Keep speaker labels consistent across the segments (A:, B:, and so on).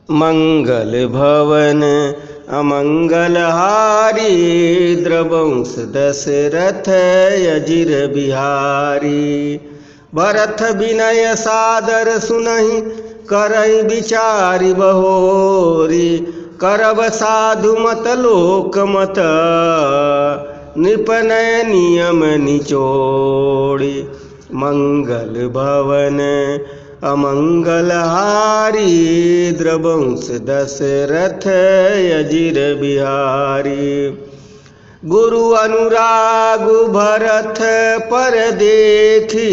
A: मंगल भवन अमंगलहारी, द्रवंश दशरथ अजिर बिहारी। भरत विनय सादर सुनहि, करहि विचारि बहोरी। करब साधु मत लोक मत, नृपनय नियम निचोड़ी। मंगल भवन अमंगलहारी, द्रवंश दशरथ अजिर बिहारी। गुरु अनुरागु भरत पर देखी,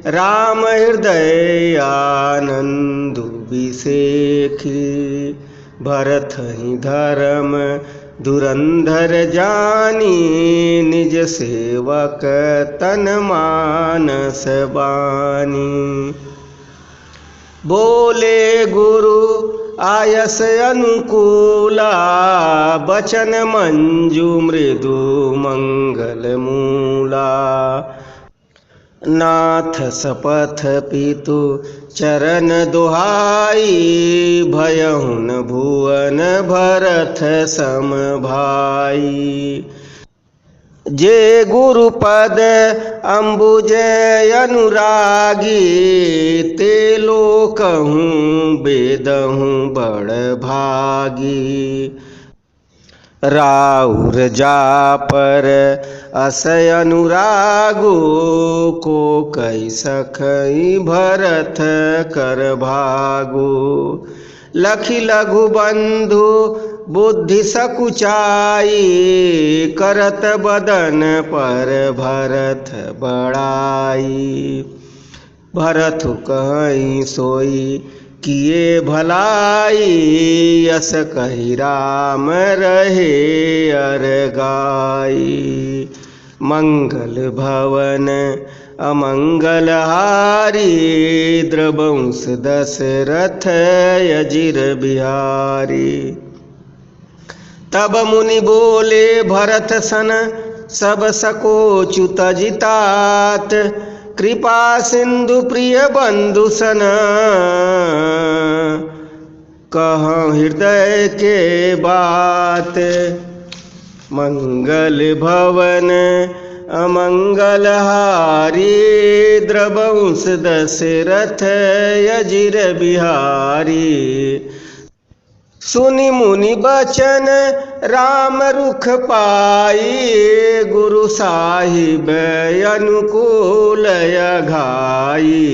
A: राम हृदय आनंदु बिसेखी। भरत ही धर्म धुरंधर जानी, निज सेवक तन मानस बानी। बोले गुरु आयस अनुकूला, बचन मंजु मृदु मंगल मूला। नाथ सपथ पितु चरण दुहाई, भयहु न भुवन भरत सम भाई। जे गुरुपद अम्बुज अनुरागी, ते लोकहूँ बेदहूँ बड़ भागी। राउर जा पर असय अनुरागु, को कई सखई भरत कर भागु। लखि लघु बंधु बुद्धि सकुचाई, करत बदन पर भरत बड़ाई। भरत कहीं सोई किए भलाई, यस कही राम रहे अर गाई। मंगल भवन अमंगलहारी, द्रवंश दशरथ अजिर बिहारी। तब मुनि बोले भरत सन, सब सकोचु तजितात। कृपा सिंधु प्रिय बंधु सन, कहूँ हृदय के बात। मंगल भवन अमंगलहारी, द्रवंश दशरथ अजिर बिहारी। सुनि मुनि बचन राम रुख पाई, गुरु साहिब अनुकूल घाई।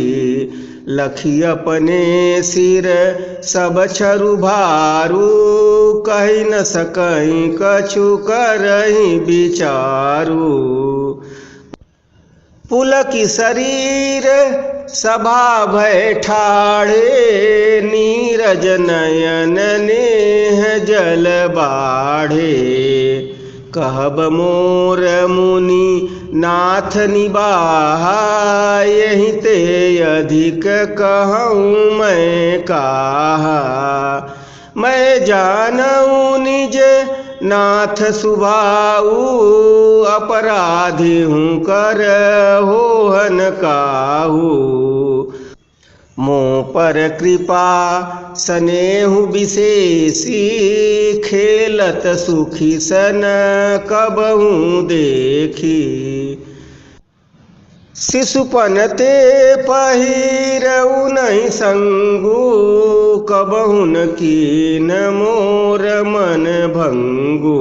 A: लखी अपने सिर सब छरु भारू, कही न सकहीं कछु करहीं विचारू। पुलकी शरीर सभा भय ठाढ़े, नीरज नयन नेह जल बाढ़े। कहब मोर मुनि नाथ निबाहा, यही ते अधिक कहूँ मैं काहा। मैं जानऊँ निज नाथ सुभाऊ, अपराधी हूँ कर होहन काहू। मों पर कृपा स्नेहु विशेषी, खेलत सुखी सन कबहूँ देखी। शिशुपन ते पहिरऊ नहीं संगु, कबहु न कीन मोर मन भंगु।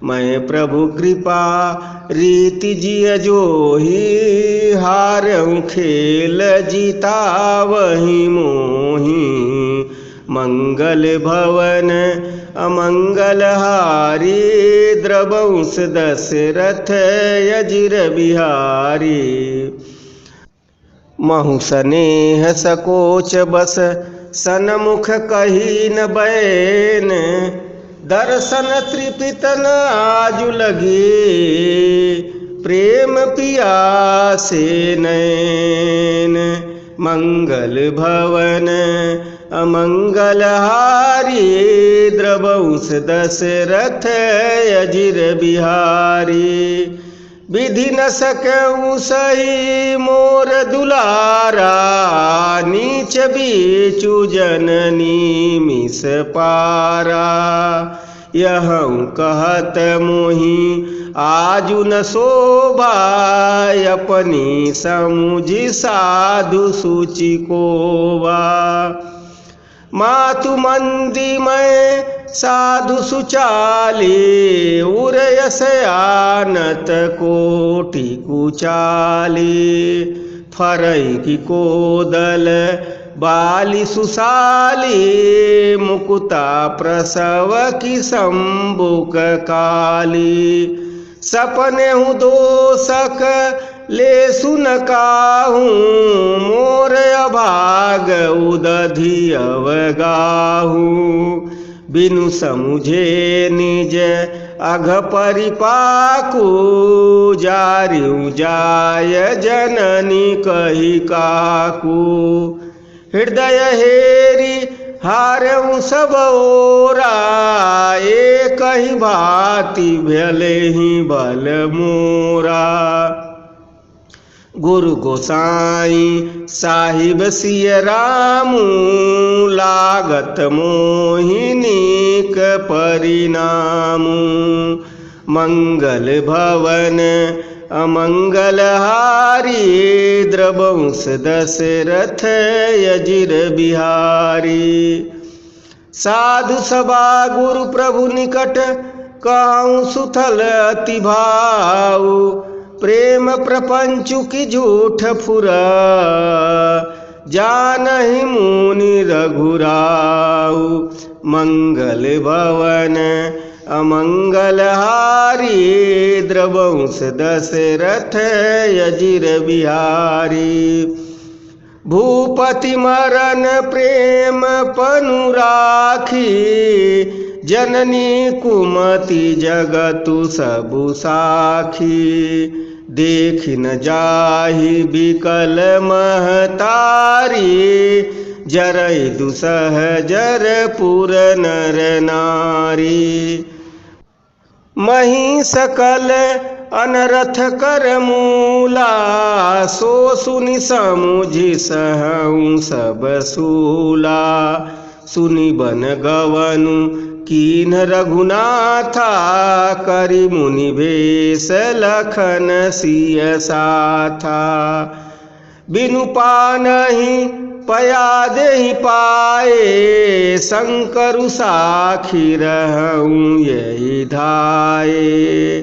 A: मैं प्रभु कृपा रीति जिय जोही, हारऊँ खेल जीता वही मोही। मंगल भवन अमंगलहारी, द्रवंश दशरथ अजिर बिहारी। महु स्नेह सकोच बस सनमुख कही न बैन, दर्शन तृपित न आजु लगे, प्रेम पियासे नैन। मंगल भवन अमंगलहारी, द्रवंश दशरथ अजिर बिहारी। विधि न सकऊँ सही मोर दुलारा, नीच बीचु जननी मिस पारा। यहूँ कहत मोहि आजु न शोभा, अपनी समुझि साधु सूचि कोवा। मातु मंदी मैं साधु सुचाले, उरयस आनत कोटि कुचाले। फरई की कोदल बाली सुसाली, मुकुता प्रसव की संबुक काली। सपने हूँ दोषक ले सुन काहूँ, मोर अभाग उदधि अवगाहूँ। बिनु समुझे निज अघ परिपाकू, जारिऊ जाय जननी कही काकू। हृदय हेरी हारऊ सब ओरा, एक ही भांति भले ही बल मोरा। गुरु गोसाई साहिब सिय रामू, लागत मोहिनीक परिणामू। मंगल भवन अमंगल हारी, द्रवंश दशरथ अजिर बिहारी। साधु सभा गुरु प्रभु निकट, कहूँ सुथल अति भाऊ। प्रेम प्रपंचु की झूठ फुरा, जानहि मुनि रघुराऊ। मंगल भवन अमंगल हारी, द्रवंश दशरथ अजिर बिहारी। भूपति मरण प्रेम पनु राखी, जननी कुमति जगतु सबु साखी। देख न जाहि बिकल महतारी, जरई दुसह जर पुर नर नारी। मही सकल अनरथ कर मूला, सो सुनि समुझि सहऊँ सब सूला। सुनि बन गवनु कीन रघुनाथा, करि मुनि भेष लखन सिय साथा। बिनु पानहि पया देहि पाए, शंकरु साखी रहऊँ यही धाये।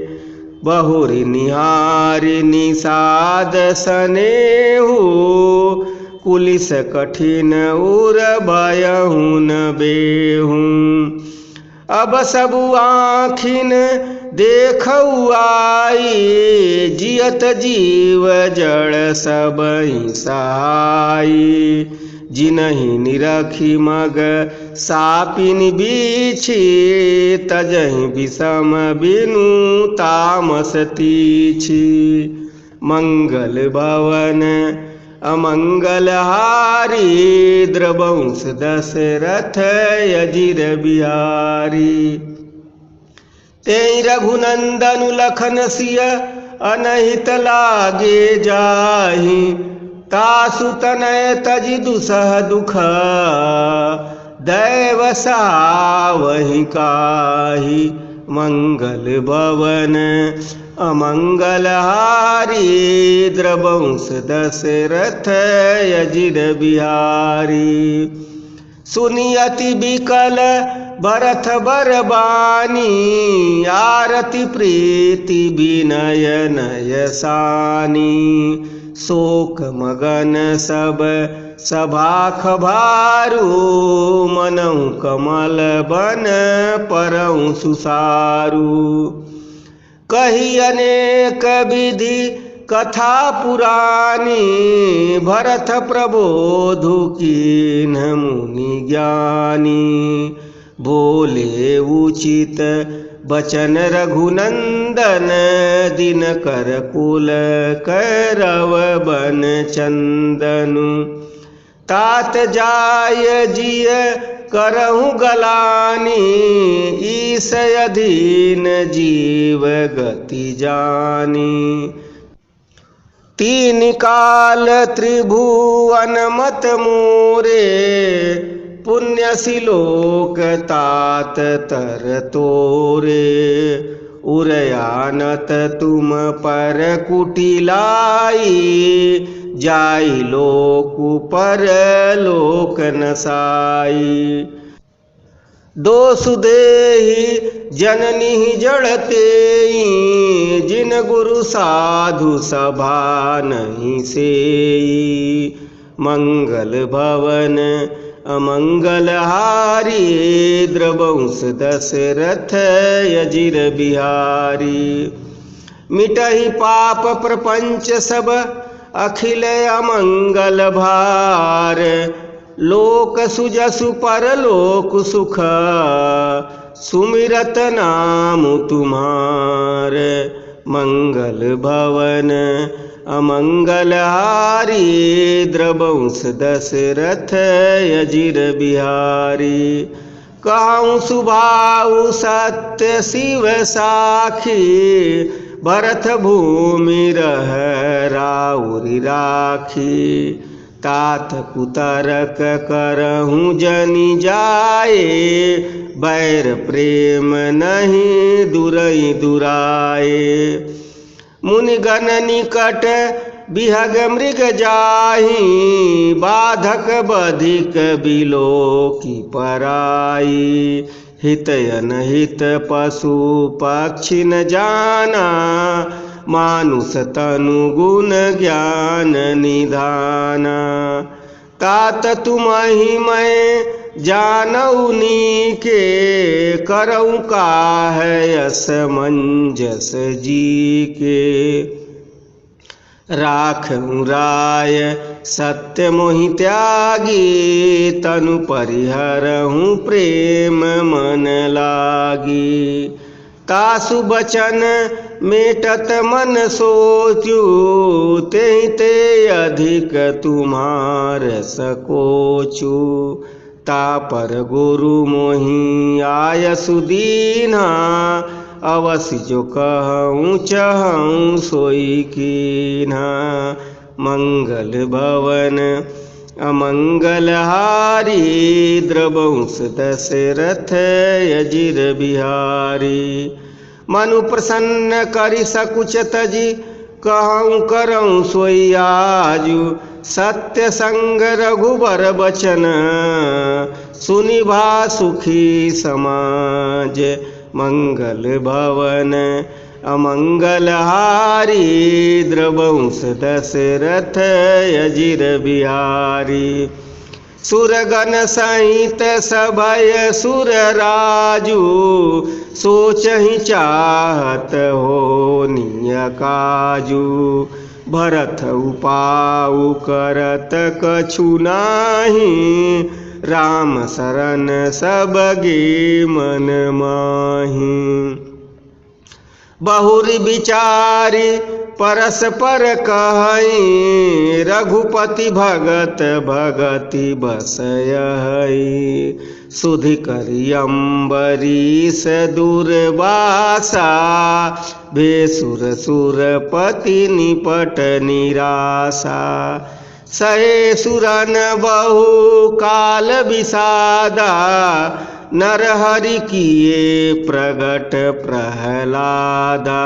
A: बहुरि निहारि निषाद सनेहु, कुलिस कठिन उर भयहु न बेहूँ। अब सबु आँखिन देखऊ आई, जियत जीव जड़ सबहि सहाई। जिनहि निरखी मग सापिन बीछी, तजहि विषम बिनु तामस तीछी। मंगल भवन अमंगल हारी, द्रवंश दशरथ अजिर बिहारी। तेई रघुनंदनु लखन सिय अनहित लागे जाहि, तासु तनय तजि दुसह दुख, दैव सावहि काहि। मंगल भवन अमंगल हारी, द्रवंश दशरथ अजिर बिहारी। सुनि अति बिकल भरत बरबानी, आरती प्रीति विनय नय सानी। शोक मगन सब सभा खभारू, मनऊ कमल बन परऊ सुसारू। कही अनेक विधि कथा पुरानी, भरत प्रबोधु कीन्ह मुनि ज्ञानी। बोले उचित बचन रघुनंदन, दिन कर कुल करव बन चंदनु। तात जाय जिय करहु गलानी, ईस अधीन जीव गति जानी। तीन काल त्रिभुवन मत मोरे, पुण्य सिलोक तात तर तोरे। उरयानत तुम पर कुटिलाई, जाई लोक पर लोक नसाई। दोष देहि जननी जड़तेई, जिन गुरु साधु सभा नहीं सेई। मंगल भवन अमंगल हारी, द्रवंश दशरथ अजिर बिहारी। मिटहि पाप प्रपंच सब अखिल अमंगल भार, लोक सुजसु परलोक सुख, सुमिरत नाम तुम्हार। मंगल भवन अमंगल हारी, द्रवंश दशरथ अजिर बिहारी। कहूँ सुभाऊ सत्य शिव साखी, भरत भूमि रह राउरी राखी। तात कुतरक करहूँ जनि जाए, बैर प्रेम नहीं दुरई दुराए। मुनिगण निकट बिहग मृग जाहि, बाधक बधिक बिलो की पराई। हित अनहित पशु पक्षी न जाना, मानुष तनु गुण ज्ञान निधाना। तात तुमहि मैं जानऊ नीके, करऊँ काहे असमंजस जी के। राखऊँ राय सत्य मोहि त्यागी, तनु परिहरहूँ प्रेम मन लागी। तासु बचन मेटत मन सोचू, तेहि ते अधिक तुम्हार सकोचू। तापर गुरु मोहि आयसु दीन्हा, अवश्य जो कहूँ चहूँ सोई कीन्हा। मंगल भवन अमंगल हारी, द्रवंश दशरथ अजिर बिहारी। मनु प्रसन्न करि सकुच तजी, कहूँ करऊँ सोई आजु। सत्य संग रघुबर बचन, सुनिभा सुखी समाज। मंगल भवन अमंगल हारी, द्रवंश दशरथ अजिर बिहारी। सुरगण सहित सभय सुर राजू, सोचहि चाहत हो निय काजू। भरत उपाऊ करत कछु नाही, राम शरण सब गे मन माही। बहुरी विचारी परस्पर कहई, रघुपति भगत भगति बसयहि। सुधि करि अम्बरीश दुर्वासा, भेसुर सुरपति निपट निरासा। सहे सुरन बहु काल विषादा, नरहरि किए प्रगट प्रहलादा।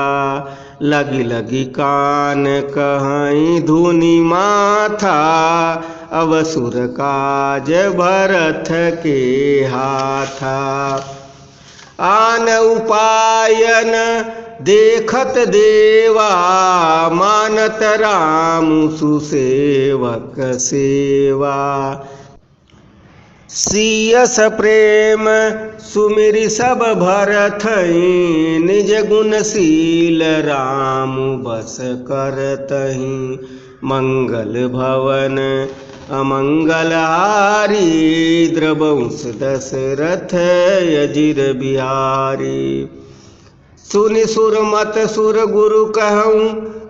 A: लगी लगी कान कहीं धुनि माथा, अवसुर काज भरत के हाथा। आन उपायन देखत देवा, मानत राम सुसेवक सेवा। सियस प्रेम सुमिरि सब भरतहि, निज गुणशील राम बस करतहि। मंगल भवन अमंगल हारी, द्रवंश दशरथ अजिर बिहारी। सुनि सुर मत सुर गुरु कहूँ,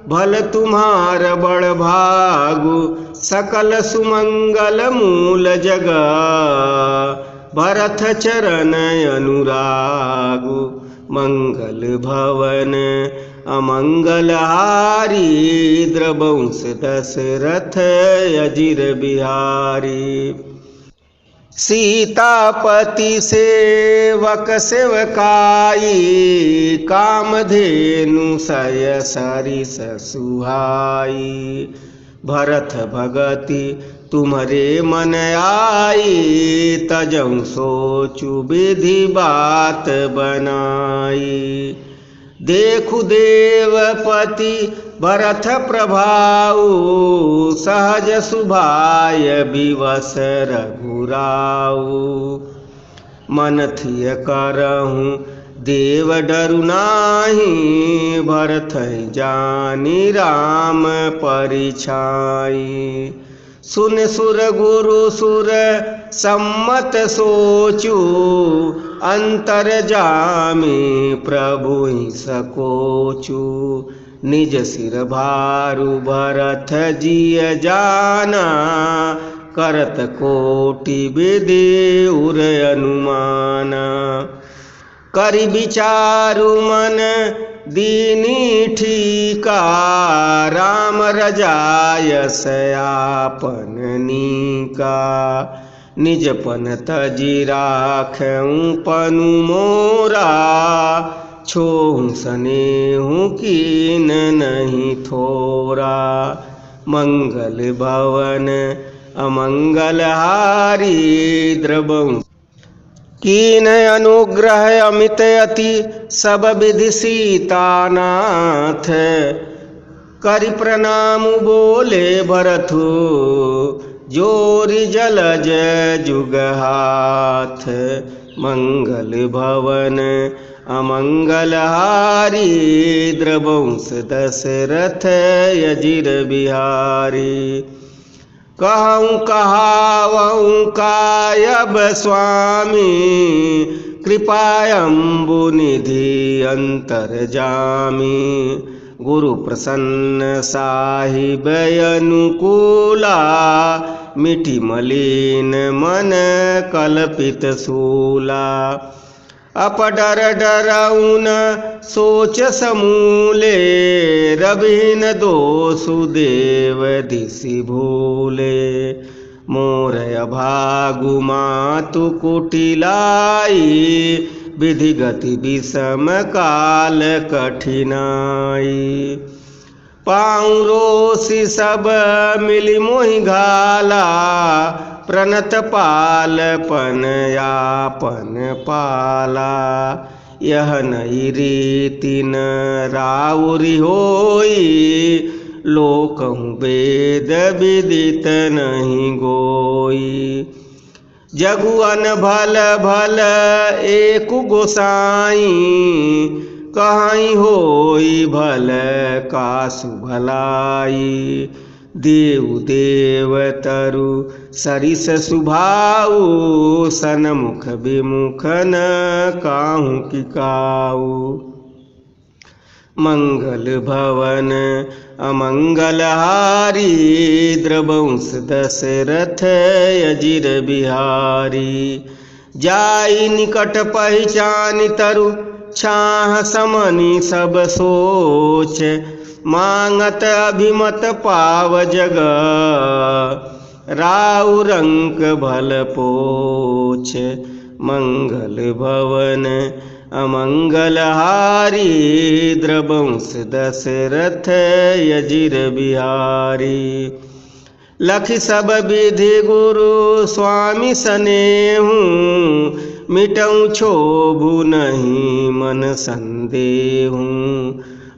A: भल तुम्हार बड़ भागु। सकल सुमंगल मूल जगा, भरत चरण अनुरागु। मंगल भवन अमंगलहारी द्रवंश दशरथ अजिर बिहारी। सीतापति सेवक सेवकाई कामधेनु सय सरिस सुहाई। भरत भगति तुम्हारे मन आई तजऊ सोचु विधि बात बनाई। देखु देवपति भरत प्रभाऊ सहज सुभाय विवश रघुराऊ। मन थिय करहूँ देव डरु नाही भरत जानी राम परिछाई। सुन सुर गुरु सुर सम्मत सोचु अंतर जामी प्रभु सकोचु। निज सिर भारु भरत जिय जाना करत कोटि विधि उर अनुमाना। करि विचारु मन दीनी ठीका राम रजायस आपन नीका। निजपन तजि राखऊँ पनु मोरा छोहु सनेहु कीन नहीं थोरा। मंगल भवन अमंगलहारी द्रवंश कीन अनुग्रह अमित अति सब विधि सीतानाथ। करि प्रणाम बोले भरतु जोरि जलज जुग हाथ। मंगल भवन अमंगलहारी द्रवंश दशरथ अजिर बिहारी। कहूँ कहावऊँ कायब स्वामी कृपायम्बु निधि अंतर जामी। गुरु प्रसन्न साहिब अनुकूला मिठी मलिन मन कल्पित सूला। अपडर डरउन सोच समूले रविन दोषु देव दिशि भूले। मोर अभागु मातु कुटिलाई विधि गति विषम काल कठिनाई। पाँव रोषि सब मिली मोहि घाला प्रणत पाल पन यापन पाला। यह नई रीति न राउरी होई लोकहु वेद विदित नहीं गोई। जगुअन भल भल एक गोसाई कहीं होई भल कासु भलाई। देव देव तरु सरिस सुभाऊ सनमुख विमुख न काहू की काऊ। मंगल भवन अमंगलहारी द्रवंश दशरथ अजिर बिहारी। जाई निकट पहचान तरु छाह समनि सब सोच। मांगत अभिमत पाव जग राउ रंक भल पोछ। मंगल भवन अमंगलहारी द्रवंश दशरथ अजिर बिहारी। लखि सब विधि गुरु स्वामी सनेहु मिटऊँ क्षोभु नहीं मन संदेहु।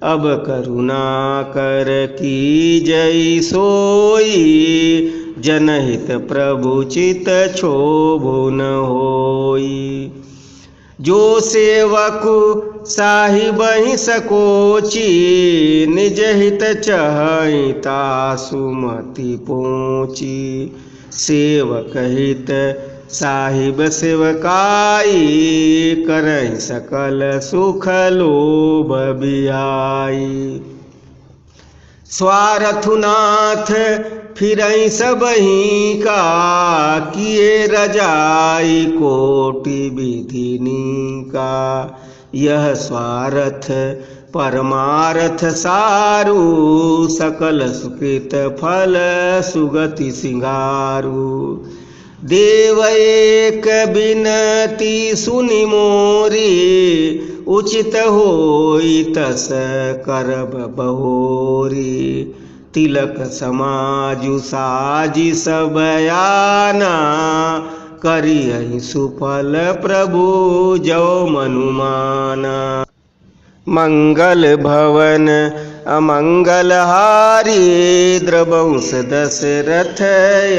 A: अब करुणा कर की जय सोई जनहित प्रभु चित क्षोभु न होई। जो सेवकु साहिबहि सकोची निज हित चहई तासु मति पोची। सेवक हित साहिब सेवकाई करई सकल सुख लोभ बिहाई। स्वार्थुनाथ फिरई सबही का किए रजाई कोटि विधिनी का। यह स्वार्थ परमार्थ सारू सकल सुकृत फल सुगति सिंगारू। देव एक बिनती सुनि मोरी उचित होई तस करब बहोरी। तिलक समाजु साजी सब आना करियहि सुफल प्रभु जो मनुमाना। मंगल भवन अमंगल हारी द्रवंश दशरथ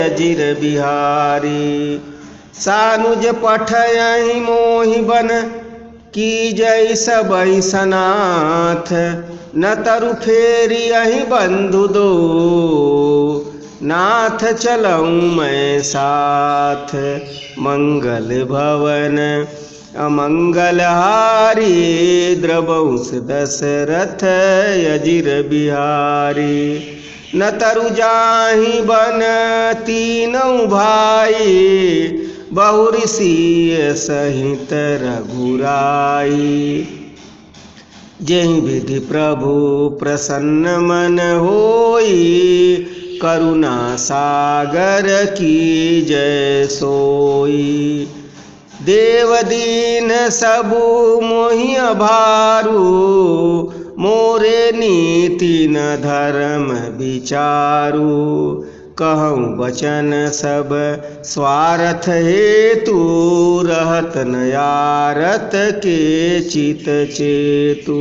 A: अजिर बिहारी। सानुज पठयहि मोहि बन की जय सबहि सनाथ। न तरु फेरी अहि बंधु दो नाथ चलऊँ मैं साथ। मंगल भवन अमंगल हारी द्रवंश दशरथ अजिर बिहारी। न तरु जाहि बन तीनों भाई बहुरि सिय सहित रघुराई। जेहि विधि प्रभु प्रसन्न मन होई करुणा सागर की जय सोई। देव दीन सबु मोहि अभारू मोरे नीति न धर्म विचारू। कहूँ वचन सब स्वार्थ हेतु रहत न यारत के चित चेतु।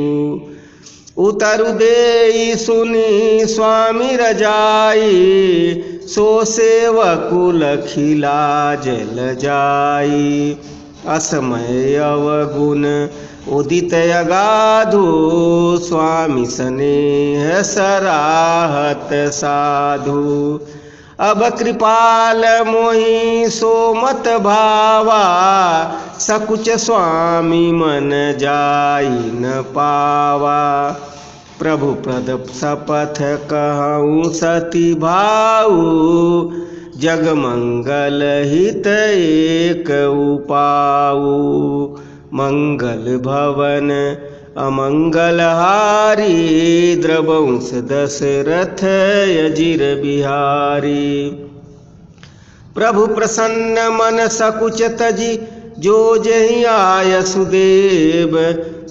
A: उतरु देई सुनी स्वामी रजाई सो सेवकुल खिला जल जाई। असमय अवगुण उदित अगाधु स्वामी स्नेह सराहत साधु। अब कृपाल मोहि सो मत भावा सकुच स्वामी मन जाई न पावा। प्रभु प्रद शपथ कहूँ सती भाऊ जग मंगल हित एक उपाऊ। मंगल भवन अमंगल हारी द्रवंश दशरथ अजिर बिहारी। प्रभु प्रसन्न मन सकुच तजी जो जहि आय सुदेव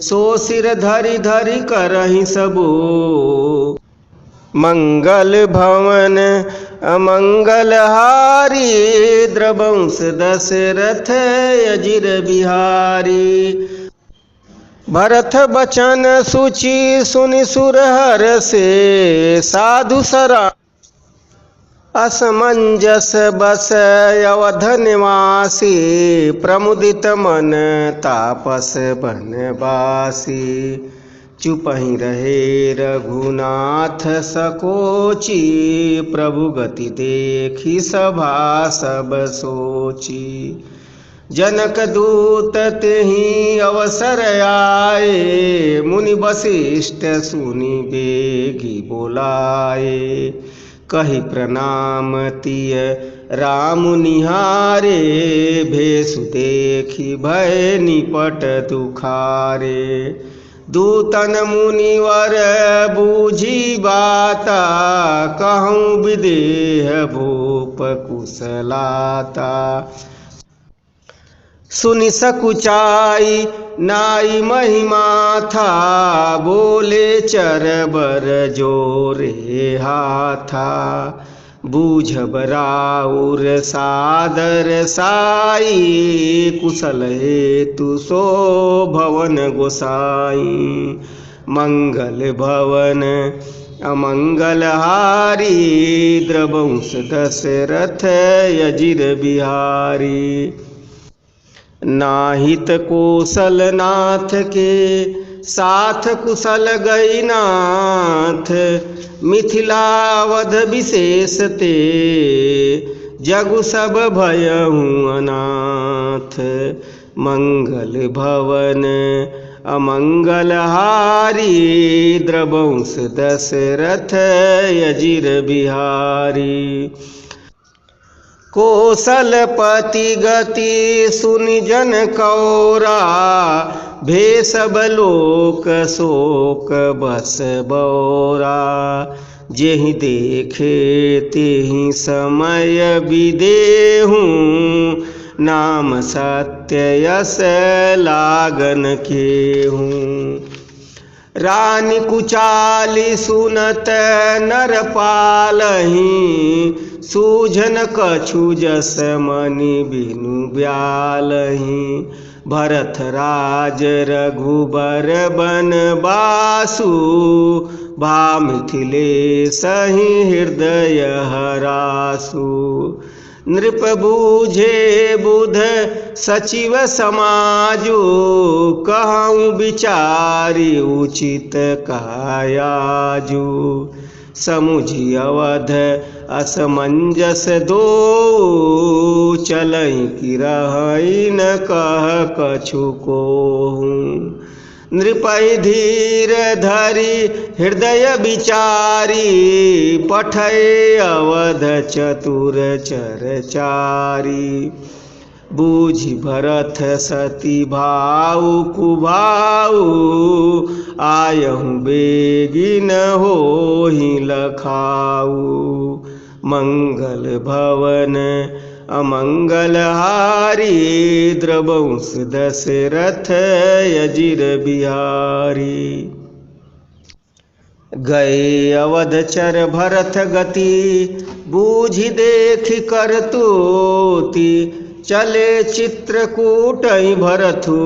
A: सो सिर धरि धरि करहि सबो। मंगल भवन अमंगल हारी द्रवंश दशरथ अजिर बिहारी। भरत बचन सुचि सुनि सुरहर से साधु सरा। असमंजस बस अवध निवासी प्रमुदित मन तापस बनवासी। चुपहि रहे रघुनाथ सकोची प्रभु गति देखी सभा सब सोची। जनक दूत तेहि अवसर आए मुनि वशिष्ठ सुनि बेगी बोलाए। कहि प्रणाम तिय राम निहारे भेषु देखी भय निपट दुखारे। दूतन मुनिवर बूझी बाता कहूँ विदेह भूप कुशलाता। सुनि सकुचाई नाई महिमा था बोले चरबर जोरे हाथा। बूझब राउर सादर साई कुशल हेतु सो भवन गोसाई। मंगल भवन अमंगल हारी द्रवंश दशरथ अजिर बिहारी। नाहित कौशल नाथ के साथ कुशल गई नाथ मिथिलावध विशेष ते जगु सब भयहु अनाथ। मंगल भवन अमंगलहारी द्रवंश दशरथ अजिर बिहारी। कौशलपति गति सुनि जन कौरा भे सब लोक शोक बस बौरा। जेहि देखे तेहि समय विदेहूँ नाम सत्य यस लागन केहूँ। रानी कुचाली सुनत नर पालही सूझन कछु जस मनि बिनु ब्यालही। भरत राज रघुबर बनवासु भा मिथिलेशहि हृदय हरासु। नृप बूझे बुध सचिव समाजु कहूँ विचारि उचित कायाजु। समुझि अवध असमंजस दो चलई कि रहई न कह कछु कोहूँ। नृपहि धीर धरि हृदय विचारी पठय अवध चतुर चरचारी। बूझि भरत सती भाऊ कुभाऊ आयहु बेगिन होहि लखाऊ। मंगल भवन अमंगलहारी द्रवंश दशरथ अजिर बिहारी। गए अवधचर भरत गति बूझि देखि करतूति। चले चित्रकूट भरथु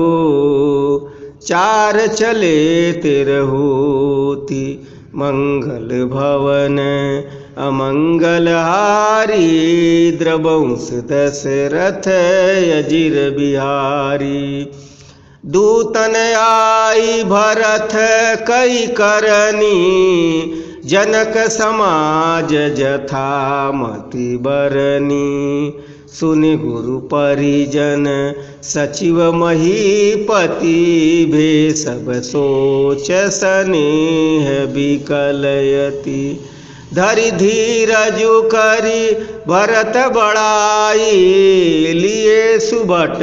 A: चार चले तिरहूति। मंगल भवन अमंगलहारी द्रवंश दशरथ अजिर बिहारी। दूतन आई भरत कई करनी जनक समाज जथा मति बरनी। सुनि गुरु परिजन सचिव महीपति भे सब सोच स्नेह विकलयति। धरि धीरजु करी भरत बड़ाई लिए सुबट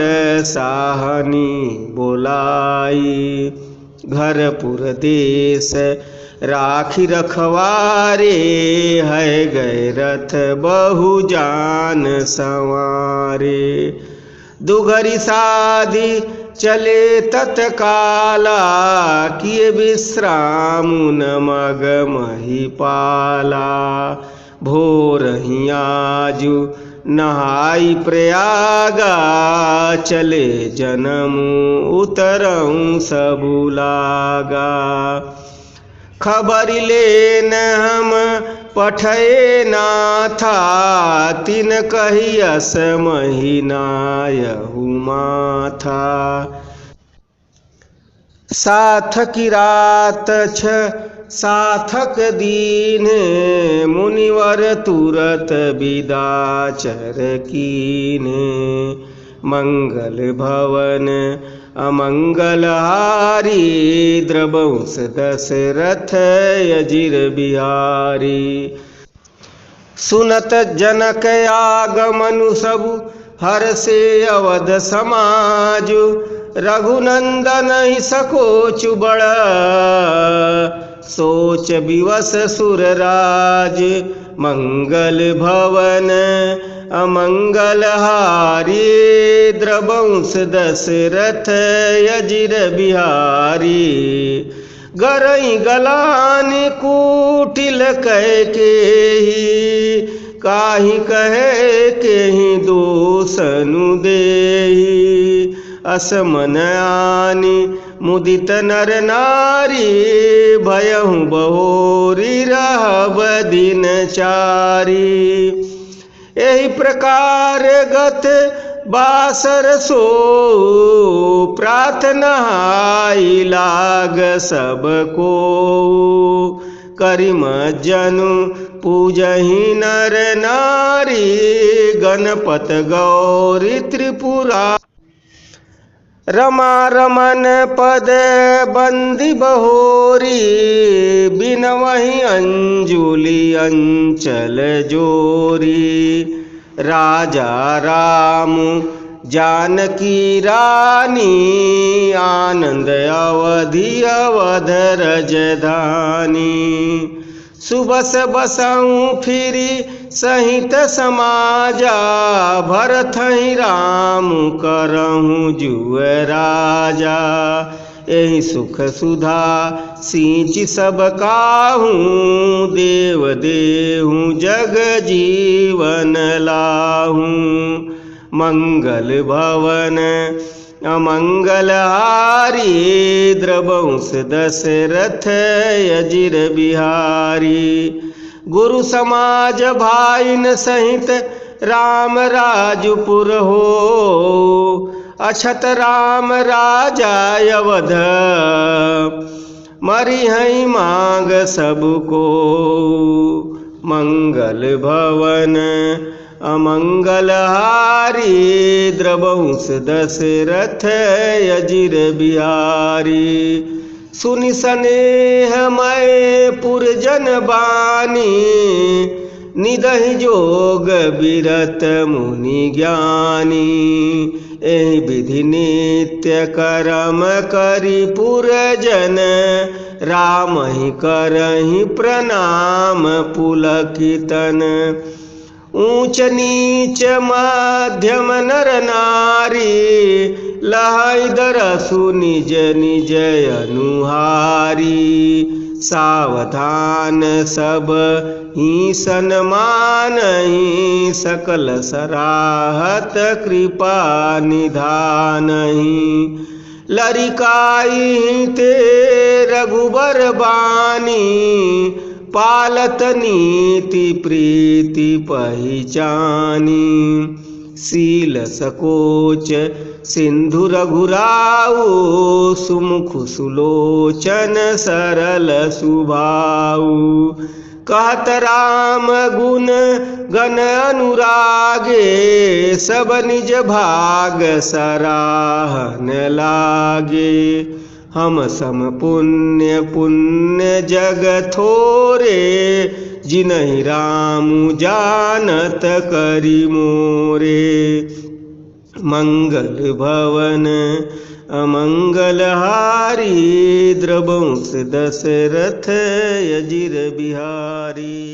A: साहनी बोलाई। घर पुर देश राखी रखवारे है गए रथ बहु जान संवारे। दुघरी साधी चले तत्काला किए विश्राम न मग महिपाला। भोर ही आजु नहाई प्रयागा चले जनमु उतरऊँ सबु लागा। खबर लेन हम पठये नाथा तिन कहियस महीनायहु माथा। साथक रात छ साथक दीन मुनिवर तुरत विदा चर कीने। मंगल भवन अमंगलहारी द्रवंश दशरथ अजिर बिहारी। सुनत जनक आगमनु सबु हर्षे अवध समाजु। रघुनंदन ही सकोचु बड़ सोच विवश सुरराज। मंगल भवन अमंगलहारी द्रवंश दशरथ अजिर बिहारी। गरई गलानि कुटिल कह के ही काहि कहे के ही दोषनु देहि। असमन आनि मुदित नर नारी भयहु बहोरी रहब दिन चारी। एहि प्रकार गत बासर सो प्रार्थनाई लाग सब को। करिम जनु पूजहि नर नारी गणपत गौरी त्रिपुरा। रमा रमन पद बंदी बहोरी, बिनवहि अंजुलि अंचल जोरी। राजा राम जानकी रानी, आनंद अवधि अवध रजधानी। सुबस बसऊँ फिरी सहित समाजा, भरतहि राम करहूँ जुअ राजा। एहि सुख सुधा सींच सब काहूँ, देव देहूँ जग जीवन लाहूँ। मंगल भवन अमंगल हारी, द्रवंश दशरथ अजिर बिहारी। गुरु समाज भाइन सहित राम राजपुर हो, अछत राम राजा अवध। मरिहइ मांग सबको, मंगल भवन अमंगल हारी। द्रवंश दशरथ अजिर बिहारी। सुनि स्नेह मय पुरजन बानी, निदहि जोग बिरत मुनि ज्ञानी। एहि विधि नित्य करम करि पुरजन, राम ही करहि प्रणाम पुलकितन। ऊंच नीच मध्यम नर नारी, लहै दरसु निज निज अनुहारी। सावधान सब ही सन्मानहि, सकल सराहत कृपा निधानहि। लरिकाई ते रघुबर बानी, पालत नीति प्रीति पहिचानी। शील सकोच सिंधु रघुराऊ, सुमुख सुलोचन सरल सुभाऊ। कहत राम गुण गण अनुरागे, सब निज भाग सराहन लागे। हम सम पुण्य पुण्य जग थोरे, जिनहि राम जानत करि मोरे। मंगल भवन अमंगल हारी, द्रवंश दशरथ अजिर बिहारी।